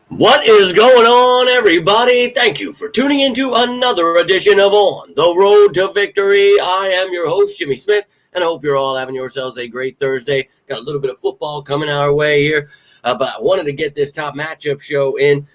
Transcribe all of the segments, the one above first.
What is going on, everybody? Thank you for tuning into another edition of On the Road to Victory. I am your host, Jimmy Smith, and I hope you're all having yourselves a great Thursday. Got a little bit of football coming our way here, but I wanted to get this top matchup show in.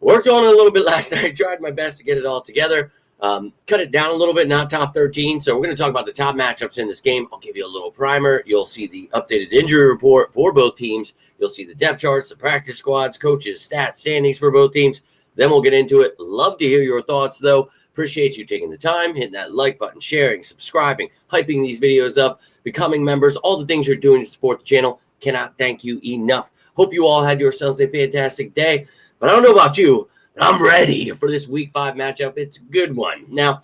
Worked on it a little bit last night, tried my best to get it all together. Cut it down a little bit, not top 13. So we're going to talk about the top matchups in this game. I'll give you a little primer. You'll see the updated injury report for both teams. You'll see the depth charts, the practice squads, coaches, stats, standings for both teams. Then we'll get into it. Love to hear your thoughts, though. Appreciate you taking the time, hitting that like button, sharing, subscribing, hyping these videos up, becoming members, all the things you're doing to support the channel. Cannot thank you enough. Hope you all had yourselves a fantastic day. But I don't know about you, but I'm ready for this Week 5 matchup. It's a good one. Now,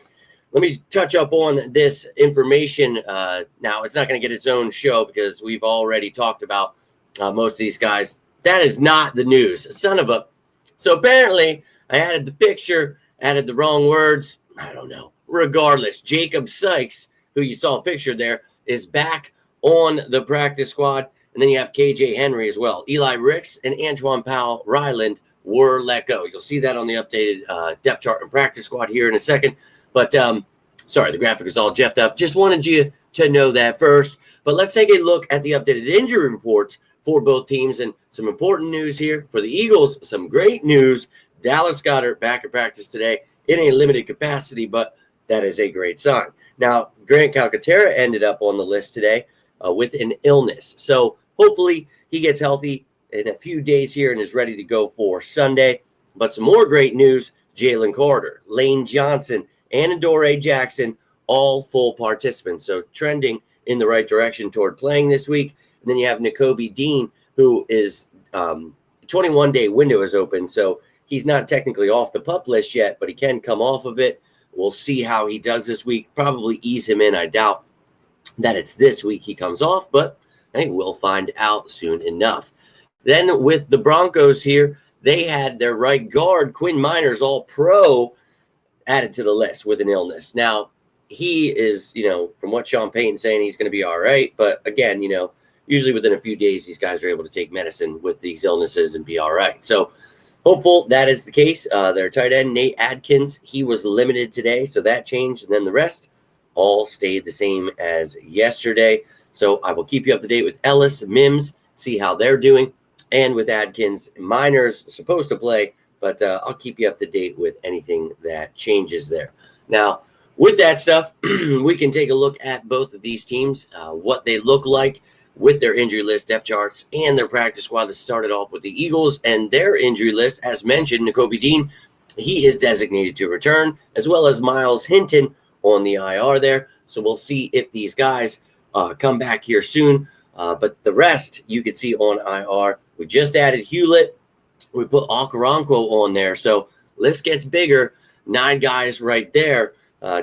let me touch up on this information. Now, it's not going to get its own show because we've already talked about most of these guys. That is not the news. Son of a... So apparently, I added the picture, added the wrong words. I don't know. Regardless, Jacob Sykes, who you saw a picture there, is back on the practice squad. And then you have KJ Henry as well. Eli Ricks and Antoine Powell Ryland were let go. You'll see that on the updated depth chart and practice squad here in a second. But, sorry, the graphic is all jeffed up. Just wanted you to know that first. But let's take a look at the updated injury reports for both teams. And some important news here. For the Eagles, some great news. Dallas Goedert back in practice today in a limited capacity, but that is a great sign. Now, Grant Calcaterra ended up on the list today with an illness. So hopefully he gets healthy in a few days here and is ready to go for Sunday. But some more great news, Jalen Carter, Lane Johnson, and Adoree Jackson, all full participants. So trending in the right direction toward playing this week. And then you have Nakobe Dean, who is 21-day window is open. So he's not technically off the PUP list yet, but he can come off of it. We'll see how he does this week. Probably ease him in. I doubt that it's this week he comes off, but I think we'll find out soon enough. Then with the Broncos here, they had their right guard, Quinn Miners, all-pro, added to the list with an illness. Now, he is, from what Sean Payton's saying, he's going to be all right. But again, usually within a few days, these guys are able to take medicine with these illnesses and be all right. So hopeful that is the case. Their tight end, Nate Adkins, he was limited today, so that changed. And then the rest all stayed the same as yesterday. So I will keep you up to date with Ellis, Mims, see how they're doing. And with Adkins, Miners supposed to play, but I'll keep you up to date with anything that changes there. Now, with that stuff, we can take a look at both of these teams, what they look like with their injury list, depth charts, and their practice squad. That started off with the Eagles and their injury list. As mentioned, Nakobe Dean, he is designated to return, as well as Miles Hinton on the IR there. So we'll see if these guys come back here soon. But the rest you could see on IR. We just added Hewlett. We put Okoronkwo on there. So list gets bigger. 9 guys right there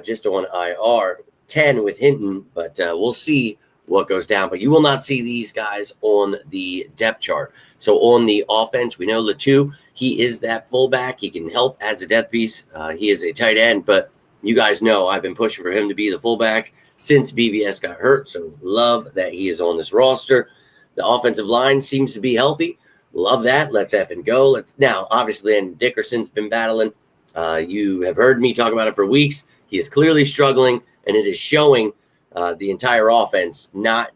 just on IR. 10 with Hinton. But we'll see what goes down. But you will not see these guys on the depth chart. So on the offense, we know Latu. He is that fullback. He can help as a depth piece. He is a tight end. But you guys know I've been pushing for him to be the fullback since BBS got hurt. So love that he is on this roster. The offensive line seems to be healthy. Love that. Let's effing go. Now, obviously, and Dickerson's been battling. You have heard me talk about it for weeks. He is clearly struggling, and it is showing the entire offense not,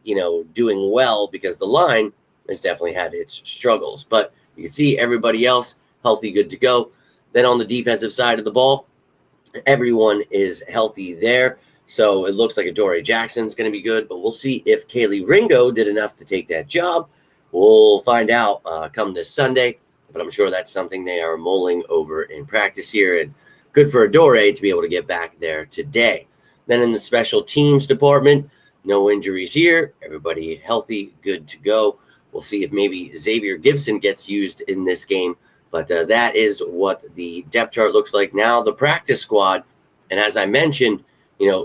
doing well because the line has definitely had its struggles. But you can see everybody else healthy, good to go. Then on the defensive side of the ball, everyone is healthy there. So it looks like Adoree Jackson's going to be good, but we'll see if Kaylee Ringo did enough to take that job. We'll find out come this Sunday, but I'm sure that's something they are mulling over in practice here, and good for Adoree to be able to get back there today. Then in the special teams department, no injuries here. Everybody healthy, good to go. We'll see if maybe Xavier Gibson gets used in this game, but that is what the depth chart looks like now. The practice squad, and as I mentioned,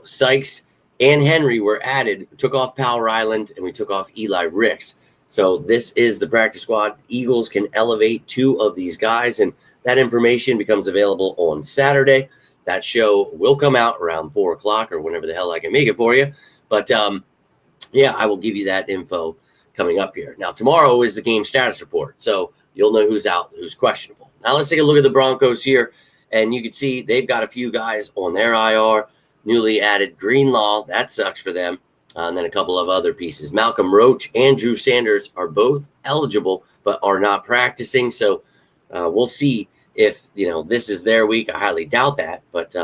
Sykes and Henry were added. We took off Powell Ryland, and we took off Eli Ricks. So this is the practice squad. Eagles can elevate 2 of these guys, and that information becomes available on Saturday. That show will come out around 4 o'clock or whenever the hell I can make it for you. But, I will give you that info coming up here. Now, tomorrow is the game status report. So you'll know who's out, who's questionable. Now let's take a look at the Broncos here, and you can see they've got a few guys on their IR. Newly added Greenlaw, that sucks for them, and then a couple of other pieces. Malcolm Roach and Drew Sanders are both eligible but are not practicing, so we'll see if this is their week. I highly doubt that, but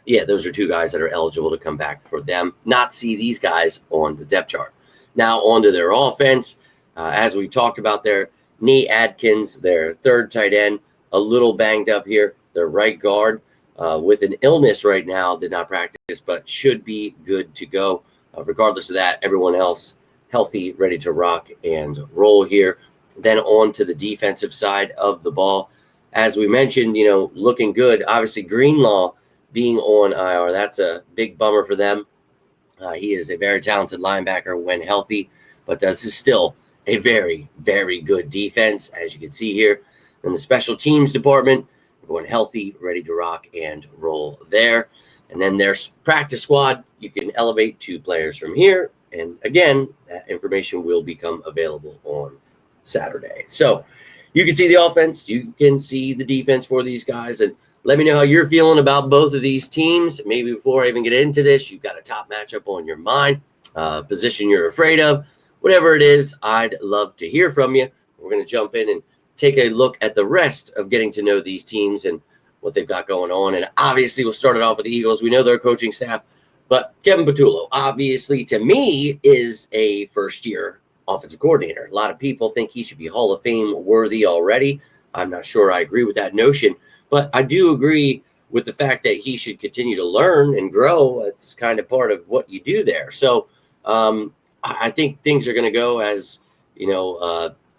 yeah, those are two guys that are eligible to come back for them. Not see these guys on the depth chart. Now on to their offense. As we talked about there, Nee Adkins, their third tight end, a little banged up here. Their right guard with an illness right now, did not practice, but should be good to go. Regardless of that, everyone else healthy, ready to rock and roll here. Then on to the defensive side of the ball. As we mentioned, looking good. Obviously, Greenlaw being on IR, that's a big bummer for them. He is a very talented linebacker when healthy, but this is still a very, very good defense, as you can see here. In the special teams department, everyone healthy, ready to rock and roll there. And then their practice squad, you can elevate 2 players from here. And again, that information will become available on Saturday. So you can see the offense, you can see the defense for these guys, and let me know how you're feeling about both of these teams. Maybe before I even get into this, you've got a top matchup on your mind, position you're afraid of, whatever it is. I'd love to hear from you. We're going to jump in and take a look at the rest of getting to know these teams and what they've got going on. And obviously, we'll start it off with the Eagles. We know their coaching staff, but Kevin Patullo, obviously, to me, is a first-year offensive coordinator. A lot of people think he should be Hall of Fame worthy already. I'm not sure I agree with that notion, but I do agree with the fact that he should continue to learn and grow. It's kind of part of what you do there. So I think things are going to go as,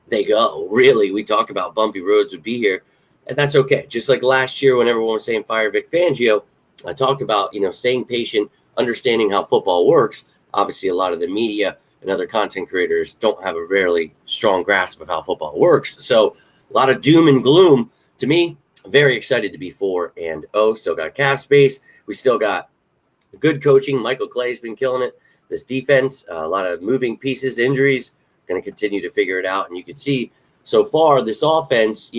they go. Really, we talked about bumpy roads would be here, and that's okay. Just like last year when everyone was saying fire Vic Fangio, I talked about, staying patient, understanding how football works. Obviously, a lot of the media and other content creators don't have a very strong grasp of how football works. So a lot of doom and gloom. To me, very excited to be 4-0. Still got cap space. We still got good coaching. Michael Clay's been killing it. This defense, a lot of moving pieces, injuries, going to continue to figure it out. And you can see so far this offense,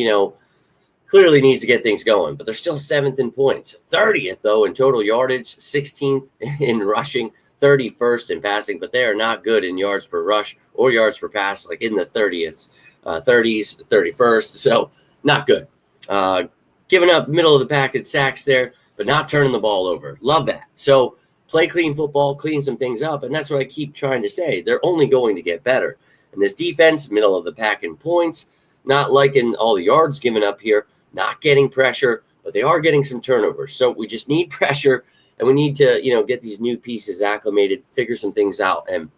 clearly needs to get things going, but they're still 7th in points, 30th though in total yardage, 16th in rushing, 31st in passing, but they are not good in yards per rush or yards per pass, like in the 30s, 31st. So not good. Giving up middle of the pack at sacks there, but not turning the ball over. Love that. So play clean football, clean some things up, and that's what I keep trying to say. They're only going to get better. And this defense, middle of the pack in points, not liking all the yards given up here, not getting pressure, but they are getting some turnovers. So we just need pressure, and we need to, get these new pieces acclimated, figure some things out, and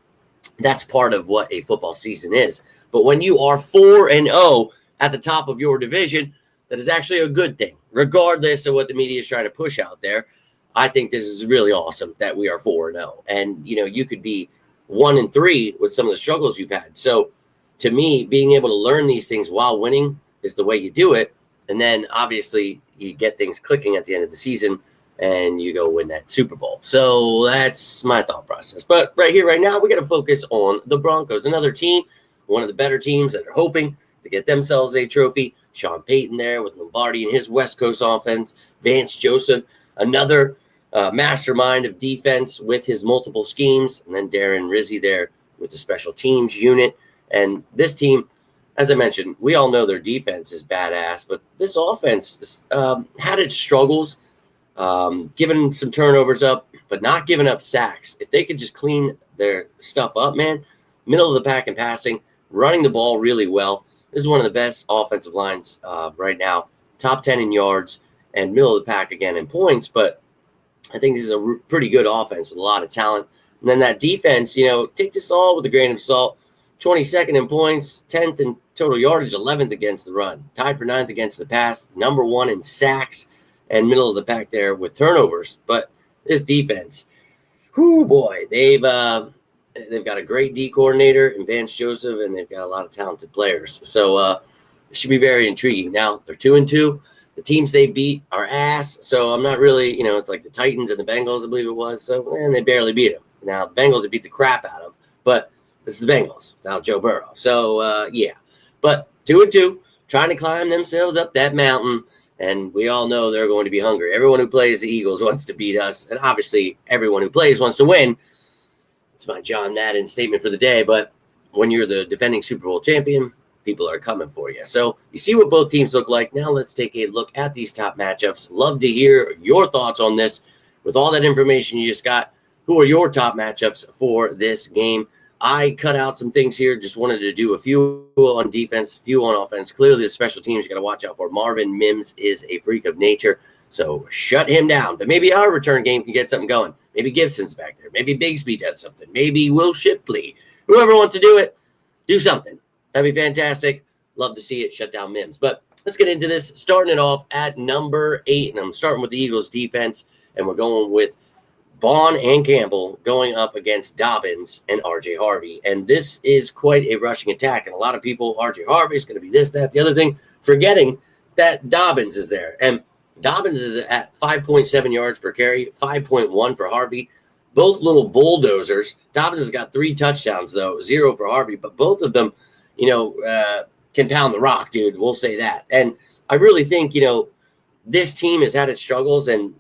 that's part of what a football season is. But when you are 4-0 at the top of your division, that is actually a good thing, regardless of what the media is trying to push out there. I think this is really awesome that we are 4-0, and you could be 1-3 with some of the struggles you've had. So, to me, being able to learn these things while winning is the way you do it, and then obviously you get things clicking at the end of the season, and you go win that Super Bowl. So that's my thought process. But right here, right now, we got to focus on the Broncos, another team, one of the better teams that are hoping to get themselves a trophy. Sean Payton there with Lombardi and his West Coast offense. Vance Joseph, another mastermind of defense with his multiple schemes. And then Darren Rizzi there with the special teams unit. And this team, as I mentioned, we all know their defense is badass, but this offense had its struggles, giving some turnovers up, but not giving up sacks. If they could just clean their stuff up, man, middle of the pack in passing, running the ball really well. This is one of the best offensive lines right now, top 10 in yards and middle of the pack again in points. But I think this is a pretty good offense with a lot of talent. And then that defense, take this all with a grain of salt. 22nd in points, 10th in total yardage, 11th against the run, tied for 9th against the pass, number 1 in sacks, and middle of the pack there with turnovers. But this defense, whoo boy, they've got a great D coordinator in Vance Joseph, and they've got a lot of talented players. So it should be very intriguing. Now they're 2-2. The teams they beat are ass. So I'm not really, it's like the Titans and the Bengals, I believe it was. So and they barely beat them. Now the Bengals have beat the crap out of them, but this is the Bengals without Joe Burrow. So yeah, but 2-2. trying to climb themselves up that mountain. And we all know they're going to be hungry. Everyone who plays the Eagles wants to beat us. And obviously, everyone who plays wants to win. It's my John Madden statement for the day. But when you're the defending Super Bowl champion, people are coming for you. So you see what both teams look like. Now let's take a look at these top matchups. Love to hear your thoughts on this. With all that information you just got, who are your top matchups for this game? I cut out some things here. Just wanted to do a few on defense, a few on offense. Clearly, the special teams you got to watch out for. Marvin Mims is a freak of nature, so shut him down. But maybe our return game can get something going. Maybe Gibson's back there. Maybe Bigsby does something. Maybe Will Shipley. Whoever wants to do it, do something. That'd be fantastic. Love to see it shut down Mims. But let's get into this. Starting it off at number 8, and I'm starting with the Eagles defense, and we're going with Vaughn and Campbell going up against Dobbins and R.J. Harvey. And this is quite a rushing attack. And a lot of people, R.J. Harvey is going to be this, that, the other thing, forgetting that Dobbins is there. And Dobbins is at 5.7 yards per carry, 5.1 for Harvey. Both little bulldozers. Dobbins has got 3 touchdowns, though, 0 for Harvey. But both of them, can pound the rock, dude. We'll say that. And I really think, this team has had its struggles. And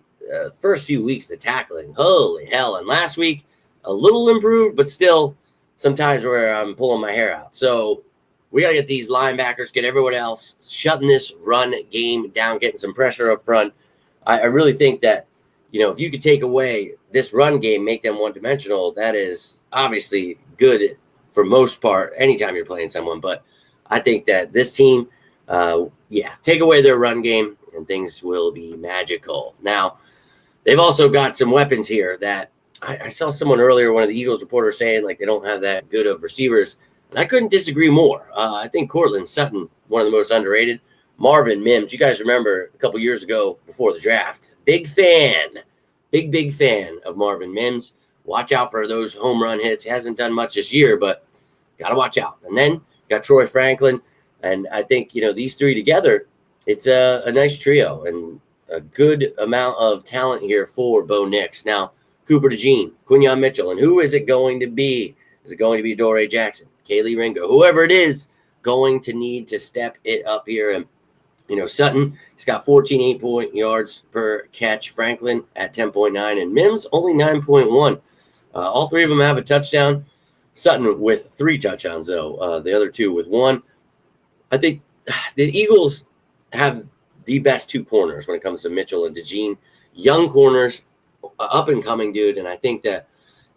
first few weeks, the tackling, holy hell. And last week, a little improved, but still sometimes where I'm pulling my hair out. So we got to get these linebackers, get everyone else shutting this run game down, getting some pressure up front. I really think that, if you could take away this run game, make them one-dimensional, that is obviously good for most part anytime you're playing someone. But I think that this team, take away their run game and things will be magical. Now, they've also got some weapons here that I saw someone earlier, one of the Eagles reporters saying like they don't have that good of receivers. And I couldn't disagree more. I think Cortland Sutton, one of the most underrated. Marvin Mims, you guys remember a couple years ago before the draft. Big fan of Marvin Mims. Watch out for those home run hits. He hasn't done much this year, but got to watch out. And then you got Troy Franklin. And I think, these three together, it's a nice trio and a good amount of talent here for Bo Nix. Now, Cooper DeJean, Quinyon Mitchell, and who is it going to be? Is it going to be Dory Jackson, Kaylee Ringo, whoever it is, going to need to step it up here? And, Sutton, he's got 14 8-point yards per catch. Franklin at 10.9, and Mims only 9.1. All three of them have a touchdown. Sutton with 3 touchdowns, though. The other 2 with 1. I think the Eagles have the best 2 corners when it comes to Mitchell and DeJean. Young corners, up and coming, dude. And I think that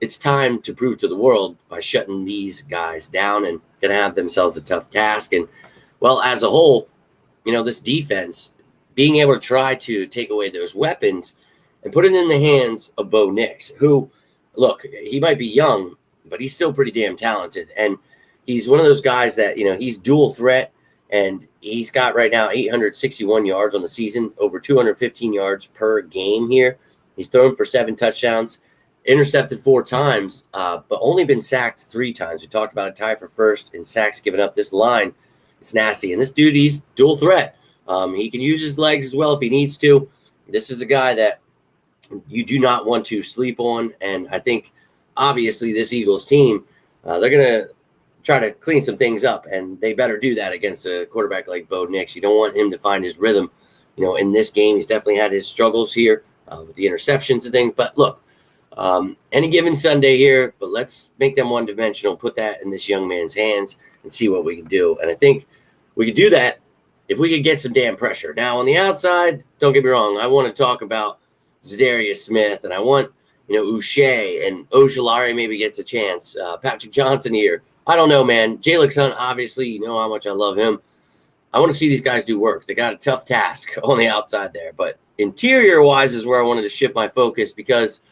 it's time to prove to the world by shutting these guys down and going to have themselves a tough task. And, well, as a whole, this defense, being able to try to take away those weapons and put it in the hands of Bo Nix, who, look, he might be young, but he's still pretty damn talented. And he's one of those guys that, he's dual threat. And he's got right now 861 yards on the season, over 215 yards per game here. He's thrown for 7 touchdowns, intercepted 4 times, but only been sacked 3 times. We talked about a tie for first in sacks given up. This line, it's nasty. And this dude, he's dual threat. He can use his legs as well if he needs to. This is a guy that you do not want to sleep on. And I think, obviously, this Eagles team, they're going to try to clean some things up, and they better do that against a quarterback like Bo Nix. You don't want him to find his rhythm. In this game, he's definitely had his struggles here with the interceptions and things. But look, any given Sunday here, but let's make them one-dimensional, put that in this young man's hands and see what we can do. And I think we could do that if we could get some damn pressure. Now, on the outside, don't get me wrong, I want to talk about Zadarius Smith, and I want, Uche and Ojulari maybe gets a chance. Patrick Johnson here. I don't know, man. Jalen Hunt, obviously, you know how much I love him. I want to see these guys do work. They got a tough task on the outside there. But interior-wise is where I wanted to shift my focus, because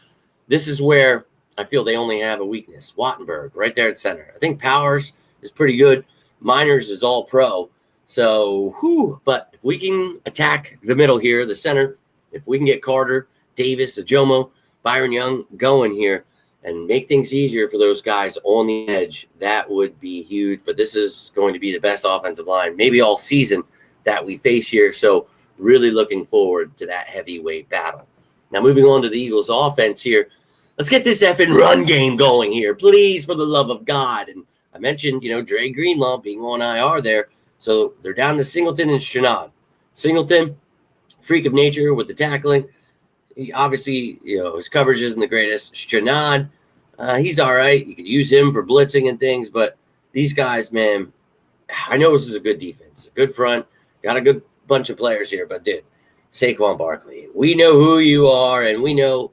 this is where I feel they only have a weakness. Wattenberg, right there at center. I think Powers is pretty good. Miners is all pro. So, but if we can attack the middle here, the center, if we can get Carter, Davis, Ajomo, Byron Young going here, and make things easier for those guys on the edge, that would be huge. But this is going to be the best offensive line, maybe all season, that we face here. So really looking forward to that heavyweight battle. Now, moving on to the Eagles offense here. Let's get this effing run game going here, please, for the love of God. And I mentioned, Dre Greenlaw being on IR there. So they're down to Singleton and Chenard. Singleton, freak of nature with the tackling. Obviously, his coverage isn't the greatest. Chenard, he's all right. You could use him for blitzing and things, but these guys, man, I know this is a good defense, a good front, got a good bunch of players here, but dude, Saquon Barkley, we know who you are, and we know,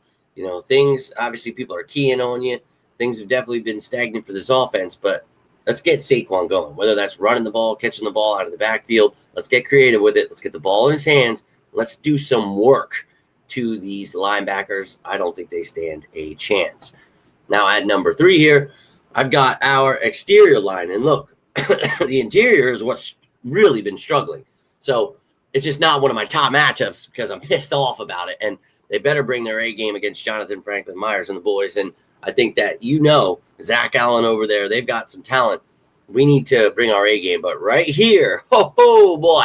things, obviously people are keying on you. Things have definitely been stagnant for this offense, but let's get Saquon going, whether that's running the ball, catching the ball out of the backfield. Let's get creative with it. Let's get the ball in his hands. Let's do some work to these linebackers. I don't think they stand a chance. Now at number 3 here, I've got our exterior line. And look, the interior is what's really been struggling. So it's just not one of my top matchups because I'm pissed off about it. And they better bring their A game against Jonathan Franklin Myers and the boys. And I think that, Zach Allen over there, they've got some talent. We need to bring our A game. But right here, oh boy,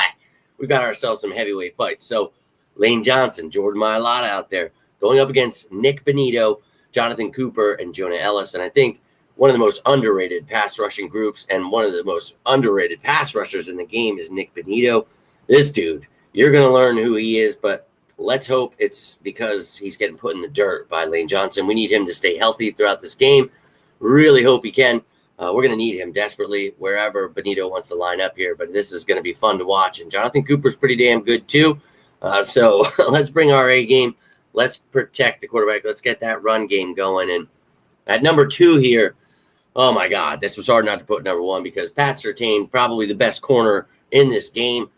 we've got ourselves some heavyweight fights. So Lane Johnson, Jordan Mailata out there going up against Nick Benito, Jonathan Cooper, and Jonah Ellis. And I think one of the most underrated pass rushing groups and one of the most underrated pass rushers in the game is Nick Benito. This dude, you're going to learn who he is, but let's hope it's because he's getting put in the dirt by Lane Johnson. We need him to stay healthy throughout this game. Really hope he can. We're going to need him desperately wherever Benito wants to line up here, but this is going to be fun to watch. And Jonathan Cooper's pretty damn good too. So let's bring our A game. Let's protect the quarterback. Let's get that run game going. And at number 2 here, oh my God, this was hard not to put number 1 because Pat Surtain, probably the best corner in this game,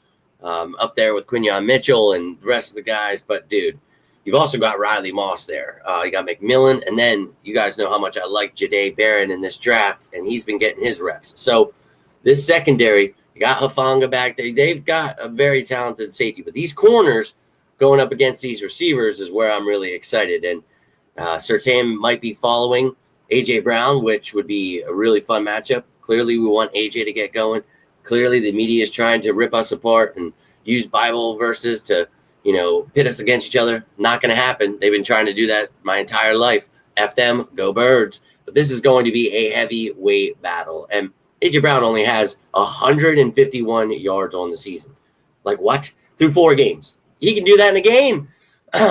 up there with Quinyon Mitchell and the rest of the guys. But dude, you've also got Riley Moss there. You got McMillan, and then you guys know how much I like Jahdae Barron in this draft, and he's been getting his reps. So this secondary, you got Hufanga back there. They've got a very talented safety, but these corners going up against these receivers is where I'm really excited. And Surtain might be following A.J. Brown, which would be a really fun matchup. Clearly, we want A.J. to get going. Clearly, the media is trying to rip us apart and use Bible verses to, pit us against each other. Not going to happen. They've been trying to do that my entire life. F them, go Birds. But this is going to be a heavyweight battle. And A.J. Brown only has 151 yards on the season. Like what? Through 4 games. He can do that in a game.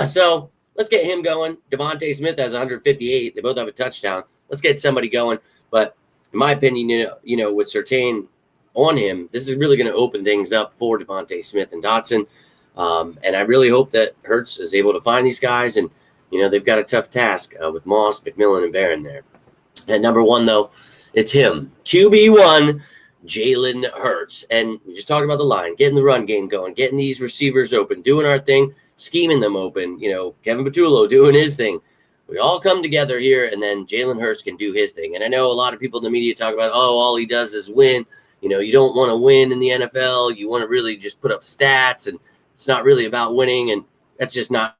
So let's get him going. Devontae Smith has 158. They both have a touchdown. Let's get somebody going. But in my opinion, with Surtain on him, this is really going to open things up for Devontae Smith and Dotson. And I really hope that Hurts is able to find these guys. And, they've got a tough task with Moss, McMillan, and Barron there. At number 1, though, it's him. QB1, Jalen Hurts. And we just talked about the line, getting the run game going, getting these receivers open, doing our thing, scheming them open. Kevin Patullo doing his thing. We all come together here, and then Jalen Hurts can do his thing. And I know a lot of people in the media talk about, all he does is win. You don't want to win in the NFL. You want to really just put up stats, and it's not really about winning, and that's just not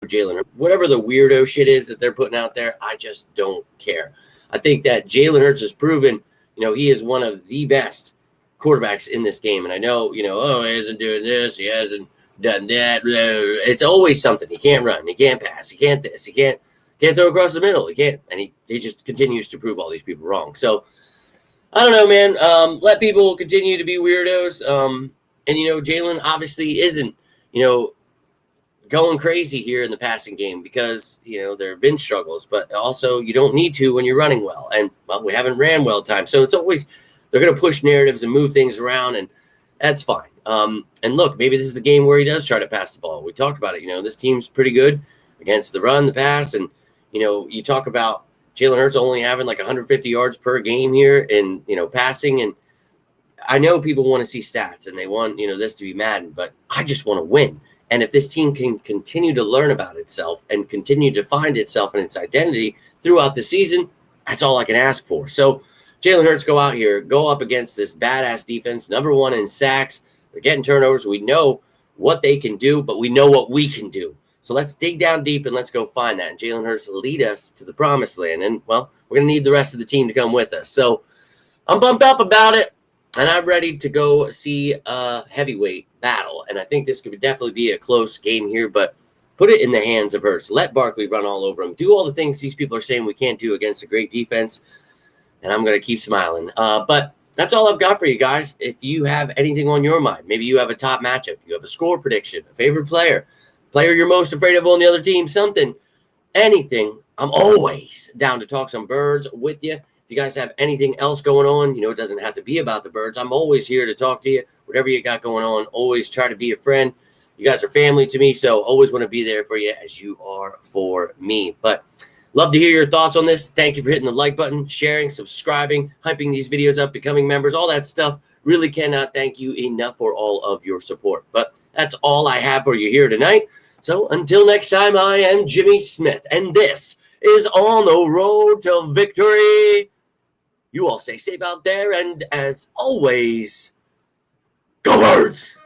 Jalen Hurts. Whatever the weirdo shit is that they're putting out there, I just don't care. I think that Jalen Hurts has proven, he is one of the best quarterbacks in this game. And I know, he hasn't doing this, he hasn't done that. It's always something. He can't run, he can't pass, he can't this, he can't throw across the middle, he can't. And he just continues to prove all these people wrong. So I don't know, man. Let people continue to be weirdos. And Jalen obviously isn't, going crazy here in the passing game because, there have been struggles, but also you don't need to when you're running well. And, we haven't ran well at times. So it's always, they're going to push narratives and move things around, and that's fine. And look, maybe this is a game where he does try to pass the ball. We talked about it. This team's pretty good against the run, the pass. And, you talk about Jalen Hurts only having like 150 yards per game here in, passing. And I know people want to see stats and they want, this to be Madden, but I just want to win. And if this team can continue to learn about itself and continue to find itself and its identity throughout the season, that's all I can ask for. So Jalen Hurts go up against this badass defense, number 1 in sacks. They're getting turnovers. We know what they can do, but we know what we can do. So let's dig down deep and let's go find that. And Jalen Hurts will lead us to the promised land. And, we're going to need the rest of the team to come with us. So I'm pumped up about it. And I'm ready to go see a heavyweight battle. And I think this could definitely be a close game here, but put it in the hands of Hurts. Let Barkley run all over him. Do all the things these people are saying we can't do against a great defense. And I'm going to keep smiling. But that's all I've got for you guys. If you have anything on your mind, maybe you have a top matchup, you have a score prediction, a favorite player, player you're most afraid of on the other team, something, anything, I'm always down to talk some birds with you. If you guys have anything else going on, it doesn't have to be about the birds. I'm always here to talk to you. Whatever you got going on, always try to be a friend. You guys are family to me, so always want to be there for you as you are for me. But love to hear your thoughts on this. Thank you for hitting the like button, sharing, subscribing, hyping these videos up, becoming members, all that stuff. Really cannot thank you enough for all of your support. But that's all I have for you here tonight. So until next time, I am Jimmy Smith, and this is On the Road to Victory. You all stay safe out there, and as always, go Birds!